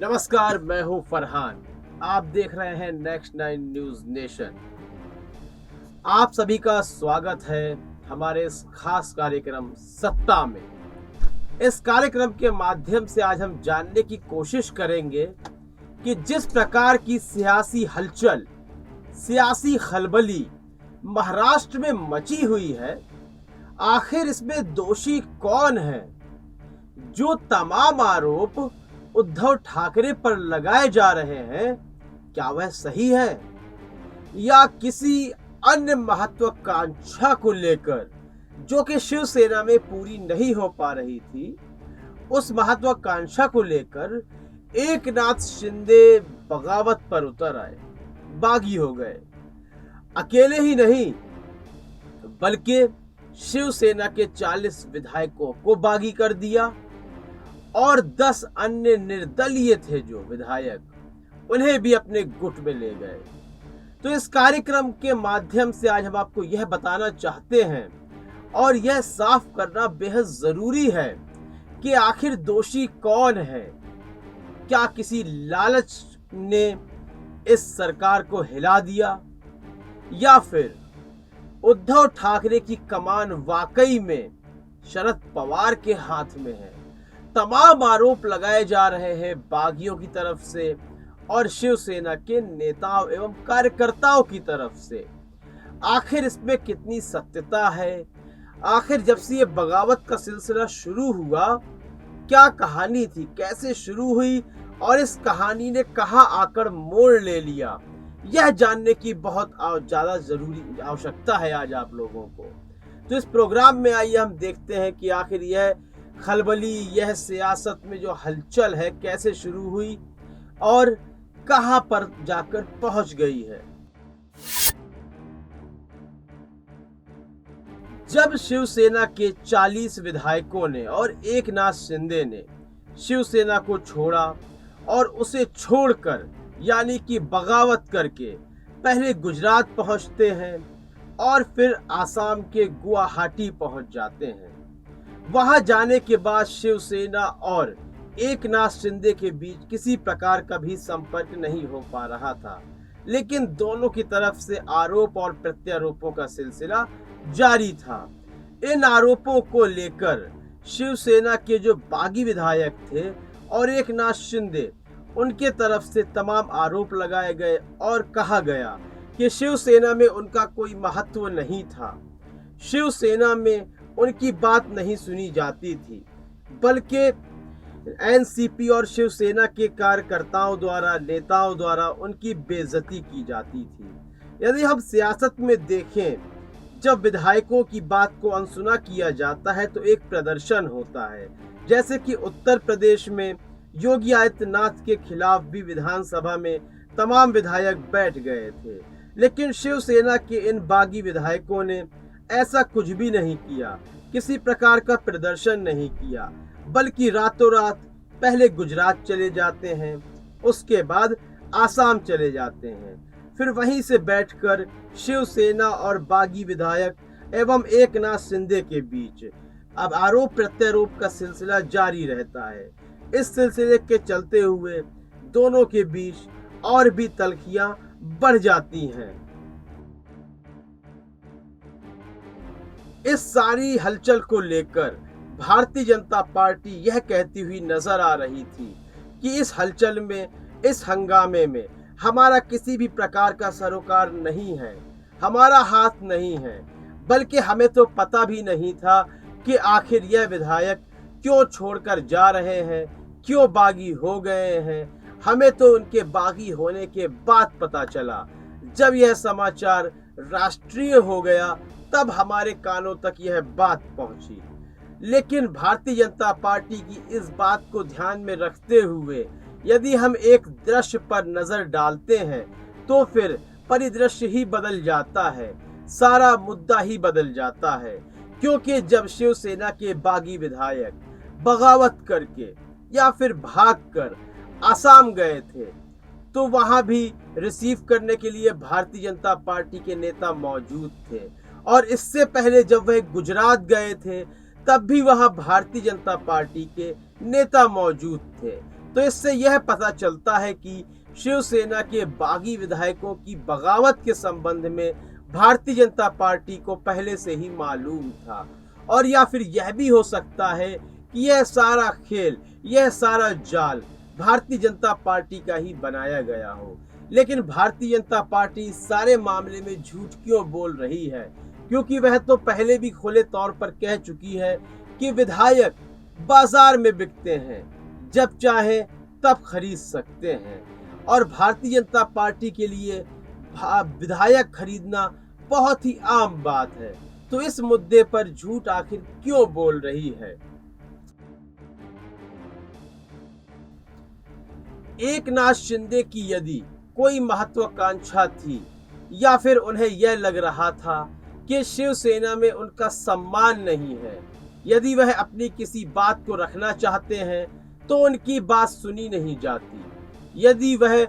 नमस्कार, मैं हूं फरहान। आप देख रहे हैं नेक्स्ट 9 न्यूज नेशन। आप सभी का स्वागत है हमारे इस खास कार्यक्रम सत्ता में। इस कार्यक्रम के माध्यम से आज हम जानने की कोशिश करेंगे कि जिस प्रकार की सियासी हलचल, सियासी खलबली महाराष्ट्र में मची हुई है, आखिर इसमें दोषी कौन है। जो तमाम आरोप उद्धव ठाकरे पर लगाए जा रहे हैं, क्या वह सही है या किसी अन्य महत्वाकांक्षा को लेकर जो कि शिवसेना में पूरी नहीं हो पा रही थी, उस महत्वाकांक्षा को लेकर एकनाथ शिंदे बगावत पर उतर आए, बागी हो गए। अकेले ही नहीं बल्कि शिवसेना के 40 विधायकों को बागी कर दिया और 10 अन्य निर्दलीय थे जो विधायक, उन्हें भी अपने गुट में ले गए। तो इस कार्यक्रम के माध्यम से आज हम आपको यह बताना चाहते हैं और यह साफ करना बेहद जरूरी है कि आखिर दोषी कौन है। क्या किसी लालच ने इस सरकार को हिला दिया या फिर उद्धव ठाकरे की कमान वाकई में शरद पवार के हाथ में है। तमाम आरोप लगाए जा रहे हैं बागियों की तरफ से और शिवसेना के नेताओं एवं कार्यकर्ताओं की तरफ से। आखिर इसमें कितनी सत्यता है? आखिर जब से ये बगावत का सिलसिला शुरू हुआ, क्या कहानी थी, कैसे शुरू हुई और इस कहानी ने कहां आकर मोड़ ले लिया, यह जानने की बहुत ज्यादा जरूरी आवश्यकता है आज आप लोगों को। तो इस प्रोग्राम में आइए हम देखते हैं कि आखिर यह खलबली, यह सियासत में जो हलचल है, कैसे शुरू हुई और कहां पर जाकर पहुंच गई है। जब शिवसेना के 40 विधायकों ने और एकनाथ शिंदे ने शिवसेना को छोड़ा और उसे छोड़कर यानी कि बगावत करके पहले गुजरात पहुंचते हैं और फिर आसाम के गुवाहाटी पहुंच जाते हैं। वहां जाने के बाद शिवसेना और एकनाथ शिंदे के बीच किसी प्रकार का भी संपर्क नहीं हो पा रहा था, लेकिन दोनों की तरफ से आरोप और प्रत्यारोपों का सिलसिला जारी था। इन आरोपों को लेकर शिवसेना के जो बागी विधायक थे और एकनाथ शिंदे, उनके तरफ से तमाम आरोप लगाए गए और कहा गया कि शिवसेना में उनका कोई महत्व नहीं था, शिवसेना में उनकी बात नहीं सुनी जाती थी, बल्कि एनसीपी और शिवसेना के कार्यकर्ताओं द्वारा, नेताओं द्वारा उनकी बेइज्जती की जाती थी। यदि हम सियासत में देखें, जब विधायकों की बात को अनसुना किया जाता है तो एक प्रदर्शन होता है। जैसे कि उत्तर प्रदेश में योगी आदित्यनाथ के खिलाफ भी विधानसभा में तमाम विधायक बैठ गए थे, लेकिन शिवसेना के इन बागी विधायकों ने ऐसा कुछ भी नहीं किया, किसी प्रकार का प्रदर्शन नहीं किया, बल्कि रातों रात पहले गुजरात चले जाते हैं, उसके बाद आसाम चले जाते हैं, फिर वहीं से बैठकर शिवसेना और बागी विधायक एवं एकनाथ शिंदे के बीच अब आरोप प्रत्यारोप का सिलसिला जारी रहता है। इस सिलसिले के चलते हुए दोनों के बीच और भी तल्खियां बढ़ जाती हैं। इस सारी हलचल को लेकर भारतीय जनता पार्टी यह कहती हुई नजर आ रही थी कि इस हलचल में, इस हंगामे में हमारा किसी भी प्रकार का सरोकार नहीं है, हमारा हाथ नहीं है, बल्कि हमें तो पता भी नहीं था कि आखिर यह विधायक क्यों छोड़कर जा रहे हैं, क्यों बागी हो गए हैं। हमें तो उनके बागी होने के बाद पता चला। जब यह समाचार राष्ट्रीय हो गया तब हमारे कानों तक यह बात पहुंची। लेकिन भारतीय जनता पार्टी की इस बात को ध्यान में रखते हुए यदि हम एक दृश्य पर नजर डालते हैं तो फिर परिदृश्य ही बदल जाता है, सारा मुद्दा ही बदल जाता है। क्योंकि जब शिवसेना के बागी विधायक बगावत करके या फिर भागकर आसाम गए थे तो वहां भी रिसीव करने के लिए भारतीय जनता पार्टी के नेता मौजूद थे, और इससे पहले जब वह गुजरात गए थे तब भी वहां भारतीय जनता पार्टी के नेता मौजूद थे। तो इससे यह पता चलता है कि शिवसेना के बागी विधायकों की बगावत के संबंध में भारतीय जनता पार्टी को पहले से ही मालूम था। और या फिर यह भी हो सकता है कि यह सारा खेल, यह सारा जाल भारतीय जनता पार्टी का ही बनाया गया हो। लेकिन भारतीय जनता पार्टी इस सारे मामले में झूठ क्यों बोल रही है? क्योंकि वह तो पहले भी खुले तौर पर कह चुकी है कि विधायक बाजार में बिकते हैं, जब चाहे तब खरीद सकते हैं और भारतीय जनता पार्टी के लिए विधायक खरीदना बहुत ही आम बात है। तो इस मुद्दे पर झूठ आखिर क्यों बोल रही है? एकनाथ शिंदे की यदि कोई महत्वाकांक्षा थी या फिर उन्हें यह लग रहा था कि शिवसेना में उनका सम्मान नहीं है, यदि वह अपनी किसी बात को रखना चाहते हैं तो उनकी बात सुनी नहीं जाती, यदि वह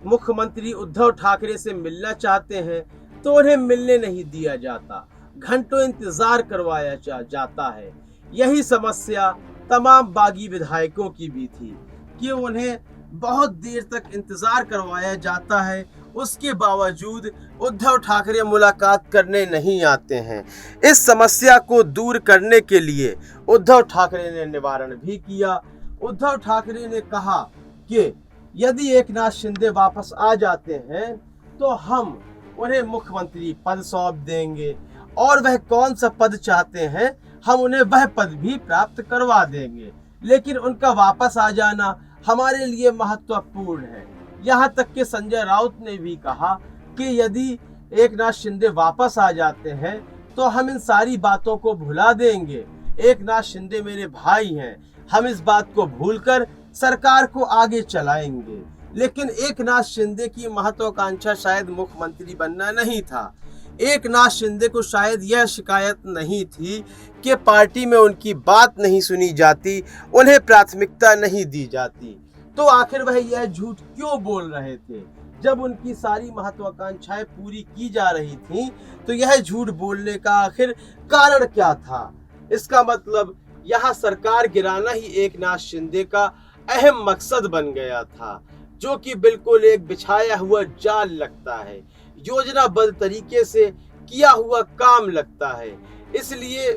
मुख्यमंत्री उद्धव ठाकरे से मिलना चाहते हैं तो उन्हें मिलने नहीं दिया जाता, घंटों इंतजार करवाया जाता है। यही समस्या तमाम बागी विधायकों की भी थी कि उन्हें बहुत देर तक इंतजार करवाया जाता है, उसके बावजूद उद्धव ठाकरे मुलाकात करने नहीं आते हैं। इस समस्या को दूर करने के लिए उद्धव ठाकरे ने निवारण भी किया। उद्धव ठाकरे ने कहा कि यदि एकनाथ शिंदे वापस आ जाते हैं तो हम उन्हें मुख्यमंत्री पद सौंप देंगे और वह कौन सा पद चाहते हैं हम उन्हें वह पद भी प्राप्त करवा देंगे, लेकिन उनका वापस आ जाना हमारे लिए महत्वपूर्ण है। यहाँ तक कि संजय राउत ने भी कहा कि यदि एकनाथ शिंदे वापस आ जाते हैं तो हम इन सारी बातों को भुला देंगे। एकनाथ शिंदे मेरे भाई हैं, हम इस बात को भूलकर सरकार को आगे चलाएंगे। लेकिन एकनाथ शिंदे की महत्वाकांक्षा शायद मुख्यमंत्री बनना नहीं था। एकनाथ शिंदे को शायद यह शिकायत नहीं थी कि पार्टी में उनकी बात नहीं सुनी जाती, उन्हें प्राथमिकता नहीं दी जाती। तो आखिर वह यह झूठ क्यों बोल रहे थे? जब उनकी सारी महत्वाकांक्षाएं पूरी की जा रही थीं, तो यह झूठ बोलने का आखिर कारण क्या था? इसका मतलब यहाँ सरकार गिराना ही एकनाथ शिंदे का अहम मकसद बन गया था, जो कि बिल्कुल एक बिछाया हुआ जाल लगता है, योजनाबद्ध तरीके से किया हुआ काम लगता है। इसलिए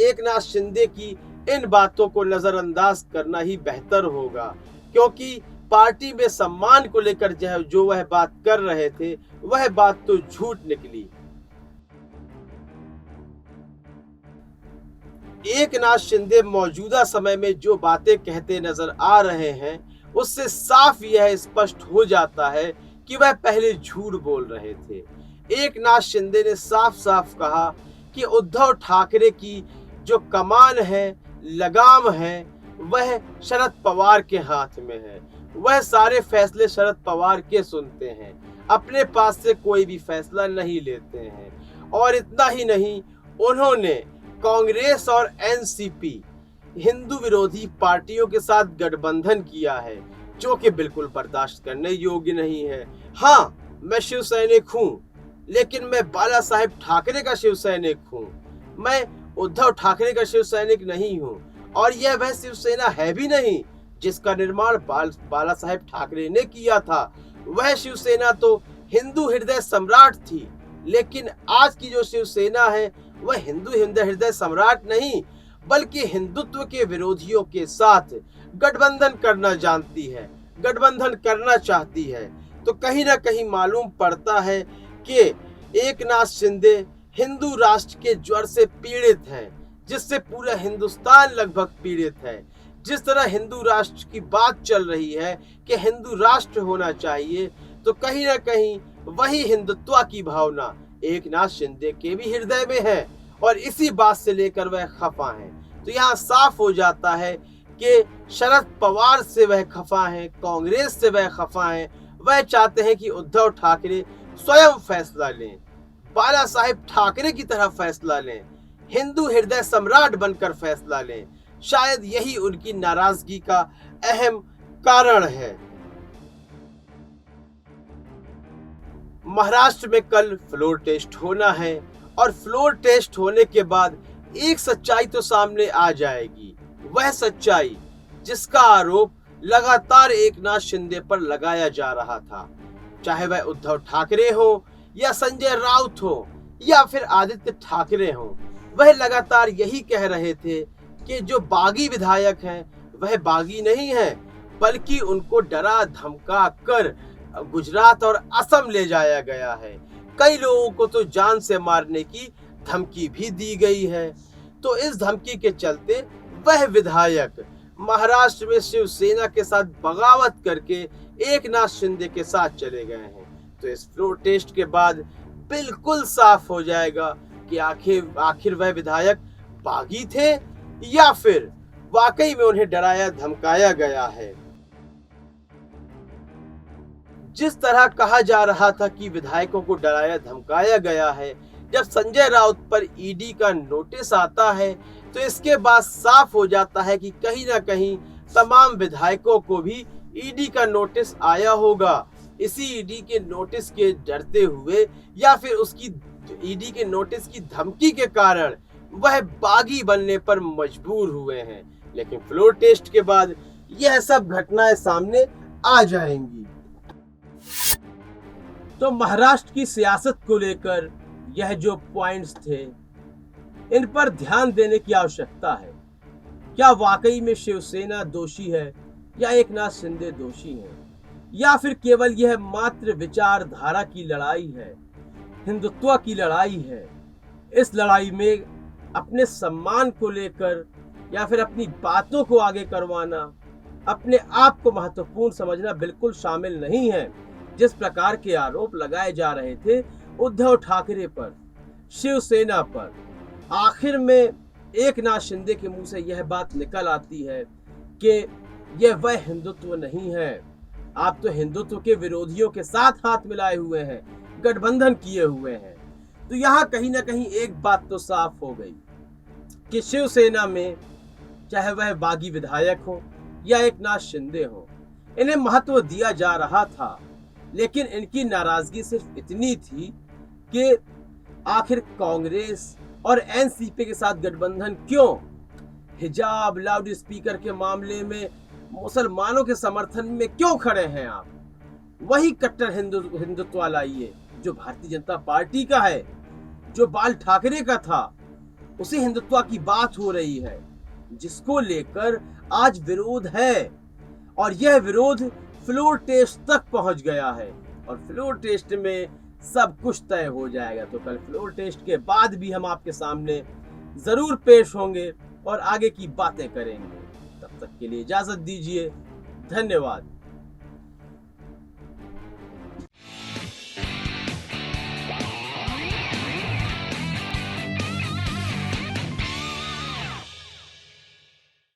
एकनाथ शिंदे की इन बातों को नजरअंदाज करना ही बेहतर होगा, क्योंकि पार्टी में सम्मान को लेकर जो वह बात कर रहे थे वह बात तो झूठ निकली। एकनाथ शिंदे मौजूदा समय में जो बातें कहते नजर आ रहे हैं उससे साफ यह स्पष्ट हो जाता है कि वह पहले झूठ बोल रहे थे। एकनाथ शिंदे ने साफ साफ कहा कि उद्धव ठाकरे की जो कमान है, लगाम है, वह शरद पवार के हाथ में है। वह सारे फैसले शरद पवार के सुनते हैं, अपने पास से कोई भी फैसला नहीं लेते हैं। और इतना ही नहीं, उन्होंने कांग्रेस और एनसीपी हिंदू विरोधी पार्टियों के साथ गठबंधन किया है, जो कि बिल्कुल बर्दाश्त करने योग्य नहीं है। हाँ, मैं शिव सैनिक हूँ, लेकिन मैं बाला साहेब ठाकरे का शिव सैनिक हूँ, मैं उद्धव ठाकरे का शिव सैनिक नहीं हूँ। और यह वह शिवसेना है भी नहीं जिसका निर्माण बाला साहेब ठाकरे ने किया था। वह शिवसेना तो हिंदू हृदय सम्राट थी, लेकिन आज की जो शिवसेना है वह हिंदू हृदय सम्राट नहीं, बल्कि हिंदुत्व के विरोधियों के साथ गठबंधन करना जानती है, गठबंधन करना चाहती है। तो कहीं ना कहीं मालूम पड़ता है कि एकनाथ शिंदे हिंदू राष्ट्र के ज्वर से पीड़ित हैं, जिससे पूरा हिंदुस्तान लगभग पीड़ित है। जिस तरह हिंदू राष्ट्र की बात चल रही है कि हिंदू राष्ट्र होना चाहिए, तो कहीं ना कहीं वही हिंदुत्व की भावना एकनाथ शिंदे के भी हृदय में है और इसी बात से लेकर वह खफा हैं। तो यहाँ साफ हो जाता है कि शरद पवार से वह खफा हैं, कांग्रेस से वह खफा हैं। वह चाहते हैं कि उद्धव ठाकरे स्वयं फैसला लें, बाला साहेब ठाकरे की तरह फैसला लें, हिंदू हृदय सम्राट बनकर फैसला लें। शायद यही उनकी नाराजगी का अहम कारण है। महाराष्ट्र में कल फ्लोर टेस्ट होना है और फ्लोर टेस्ट होने के बाद एक सच्चाई तो सामने आ जाएगी। वह सच्चाई जिसका आरोप लगातार एकनाथ शिंदे पर लगाया जा रहा था। चाहे वह उद्धव ठाकरे हो या संजय राउत हो या फिर आदित्य ठाकरे हो, वह लगातार यही कह रहे थे कि जो बागी विधायक हैं वह बागी नहीं है, बल्कि उनको डरा धमका कर गुजरात और असम ले जाया गया है। कई लोगों को तो जान से मारने की धमकी भी दी गई है। तो इस धमकी के चलते वह विधायक महाराष्ट्र में शिवसेना के साथ बगावत करके एकनाथ शिंदे के साथ चले गए हैं। तो इस फ्लोर टेस्ट के बाद बिल्कुल साफ हो जाएगा कि आखिर वह विधायक बागी थे या फिर वाकई में उन्हें डराया धमकाया गया है। जिस तरह कहा जा रहा था कि विधायकों को डराया धमकाया गया है, जब संजय राउत पर ईडी का नोटिस आता है तो इसके बाद साफ हो जाता है कि कहीं ना कहीं तमाम विधायकों को भी ईडी का नोटिस आया होगा। इसी ईडी के नोटिस के डरते हुए या फिर उसकी ईडी के नोटिस की धमकी के कारण वह बागी बनने पर मजबूर हुए हैं। लेकिन फ्लोर टेस्ट के बाद यह सब घटनाएं सामने आ जाएंगी। तो महाराष्ट्र की सियासत को लेकर यह जो पॉइंट्स थे, इन पर ध्यान देने की आवश्यकता है। क्या वाकई में शिवसेना दोषी है या एकनाथ शिंदे दोषी हैं, या फिर केवल यह मात्र विचारधारा की लड़ाई है, हिंदुत्व की लड़ाई है। इस लड़ाई में अपने सम्मान को लेकर या फिर अपनी बातों को आगे करवाना, अपने आप को महत्वपूर्ण समझना बिल्कुल शामिल नहीं है। जिस प्रकार के आरोप लगाए जा रहे थे उद्धव ठाकरे पर, शिवसेना पर, आखिर में एकनाथ शिंदे के मुंह से यह बात निकल आती है कि यह वह हिंदुत्व नहीं है। आप तो हिंदुत्व के विरोधियों के साथ हाथ मिलाए हुए हैं, गठबंधन किए हुए हैं। तो यहाँ कहीं ना कहीं एक बात तो साफ हो गई कि शिवसेना में चाहे वह बागी विधायक हो या एकनाथ शिंदे हो, इन्हें महत्व दिया जा रहा था। लेकिन इनकी नाराजगी सिर्फ इतनी थी कि आखिर कांग्रेस और एनसीपी के साथ गठबंधन क्यों? हिजाब, लाउड स्पीकर के मामले में मुसलमानों के समर्थन में क्यों खड़े हैं आप? वही कट्टर हिंदुत्व लाइए जो भारतीय जनता पार्टी का है, जो बाल ठाकरे का था। उसी हिंदुत्व की बात हो रही है जिसको लेकर आज विरोध है, और यह विरोध फ्लोर टेस्ट तक पहुंच गया है। और फ्लोर टेस्ट में सब कुछ तय हो जाएगा। तो कल फ्लोर टेस्ट के बाद भी हम आपके सामने जरूर पेश होंगे और आगे की बातें करेंगे। तब तक के लिए इजाजत दीजिए। धन्यवाद।